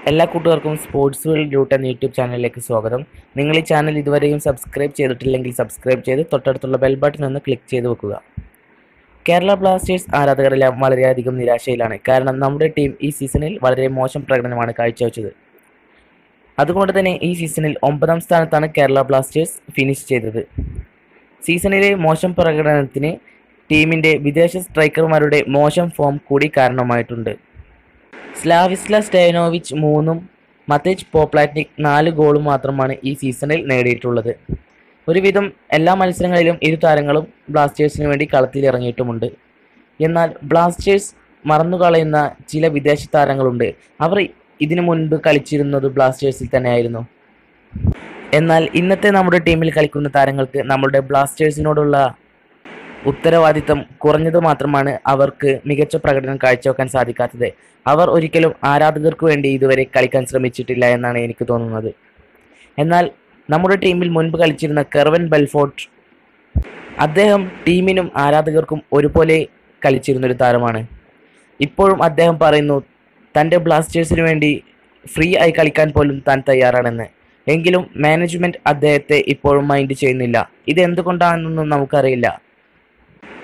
എല്ലാ കൂട്ടുകാർക്കും sports world root എന്ന യൂട്യൂബ് ചാനലിലേക്ക് സ്വാഗതം. നിങ്ങൾ ഈ ചാനൽ ഇതുവരെയും സബ്സ്ക്രൈബ് ചെയ്തിട്ടില്ലെങ്കിൽ സബ്സ്ക്രൈബ് ചെയ്ത് തൊട്ടടുത്തുള്ള ബെൽ ബട്ടൺ ഒന്ന് ക്ലിക്ക് ചെയ്ത് വെക്കുക. കേരള ബ്ലാസ്റ്റേഴ്സ് ആരാധകരെല്ലാം വളരെയധികം നിരാശയിലാണ്. കാരണം നമ്മുടെ ടീം ഈ സീസണിൽ വളരെ മോശം പ്രകടനമാണ് കാഴ്ചവെച്ചത്. അതുകൊണ്ട് തന്നെ ഈ സീസണിൽ 9ാം സ്ഥാനത്താണ് കേരള ബ്ലാസ്റ്റേഴ്സ് ഫിനിഷ് ചെയ്തത്. സീസണിലെ മോശം പ്രകടനത്തിന് ടീമിൻ്റെ വിദേശ സ്ട്രൈക്കർമാരുടെ മോശം ഫോം കൂടി കാരണമായിട്ടുണ്ട്. സ്ലാവിസ്ല സ്റ്റെയനോവിച്ച് 3-ഉം മതേജ് പോപ്ലാറ്റ്നിക് 4 ഗോളും മാത്രമാണ് ഈ സീസണിൽ നേടിയിട്ടുള്ളത്. ഒരുവിധം എല്ലാ മത്സരങ്ങളിലും ഇരു താരങ്ങളും ബ്ലാസ്റ്റേഴ്സിന് വേണ്ടി കളത്തിലിറങ്ങിയിട്ടുമുണ്ട്. എന്നാൽ ബ്ലാസ്റ്റേഴ്സ് മറന്നുകളയുന്ന ചില വിദേശ താരങ്ങളുണ്ട്. അവർ ഇതിനു മുൻപ് കളിച്ചിരുന്നത് ബ്ലാസ്റ്റേഴ്സിൽ തന്നെയായിരുന്നു. എന്നാൽ ഇന്നത്തെ നമ്മുടെ ടീമിൽ കളിക്കുന്ന താരങ്ങൾക്ക് നമ്മുടെ ബ്ലാസ്റ്റേഴ്സിനോടുള്ള ഉത്തരവാദിത്തം കുറഞ്ഞത് മാത്രമാണ് അവർക്ക് മികച്ച പ്രകടനം കാഴ്ചവെക്കാൻ സാധിക്കാത്തത്. അവർ ഒരിക്കലും ആരാധകർക്ക് വേണ്ടി ഇതുവരെ കളിക്കാൻ ശ്രമിച്ചിട്ടില്ല എന്നാണ് എനിക്ക് തോന്നുന്നത്. എന്നാൽ നമ്മുടെ ടീമിൽ മുൻപ് കളിച്ചിരുന്ന കെർവൻ ബെൽഫോർട്ട്, അദ്ദേഹം ടീമിനും ആരാധകർക്കും ഒരുപോലെ കളിച്ചിരുന്നൊരു താരമാണ്. ഇപ്പോഴും അദ്ദേഹം പറയുന്നു തൻ്റെ ബ്ലാസ്റ്റേഴ്സിന് വേണ്ടി ഫ്രീ ആയി കളിക്കാൻ പോലും താൻ തയ്യാറാണെന്ന്. എങ്കിലും മാനേജ്മെൻറ്റ് അദ്ദേഹത്തെ ഇപ്പോഴും മൈൻഡ് ചെയ്യുന്നില്ല. ഇതെന്തുകൊണ്ടാണെന്നൊന്നും നമുക്കറിയില്ല.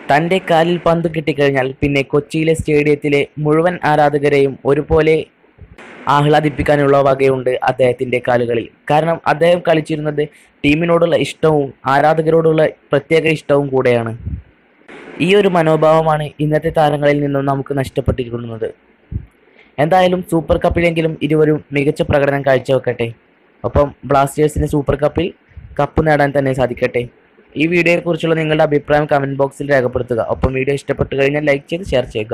തൻ്റെ കാലിൽ പന്ത് കിട്ടിക്കഴിഞ്ഞാൽ പിന്നെ കൊച്ചിയിലെ സ്റ്റേഡിയത്തിലെ മുഴുവൻ ആരാധകരെയും ഒരുപോലെ ആഹ്ലാദിപ്പിക്കാനുള്ള വകയുണ്ട് അദ്ദേഹത്തിൻ്റെ കാലുകളിൽ. കാരണം അദ്ദേഹം കളിച്ചിരുന്നത് ടീമിനോടുള്ള ഇഷ്ടവും ആരാധകരോടുള്ള പ്രത്യേക ഇഷ്ടവും കൂടെയാണ്. ഈ ഒരു മനോഭാവമാണ് ഇന്നത്തെ താരങ്ങളിൽ നിന്നും നമുക്ക് നഷ്ടപ്പെട്ടിരിക്കുന്നത്. എന്തായാലും സൂപ്പർ കപ്പിലെങ്കിലും ഇരുവരും മികച്ച പ്രകടനം കാഴ്ചവെക്കട്ടെ. ഒപ്പം ബ്ലാസ്റ്റേഴ്സിന് സൂപ്പർ കപ്പിൽ കപ്പ് നേടാൻ തന്നെ സാധിക്കട്ടെ. ഈ വീഡിയോയെക്കുറിച്ചുള്ള നിങ്ങളുടെ അഭിപ്രായം കമൻറ്റ് ബോക്സിൽ രേഖപ്പെടുത്തുക. ഒപ്പം വീഡിയോ ഇഷ്ടപ്പെട്ടു കഴിഞ്ഞാൽ ലൈക്ക് ചെയ്ത് ഷെയർ ചെയ്യുക.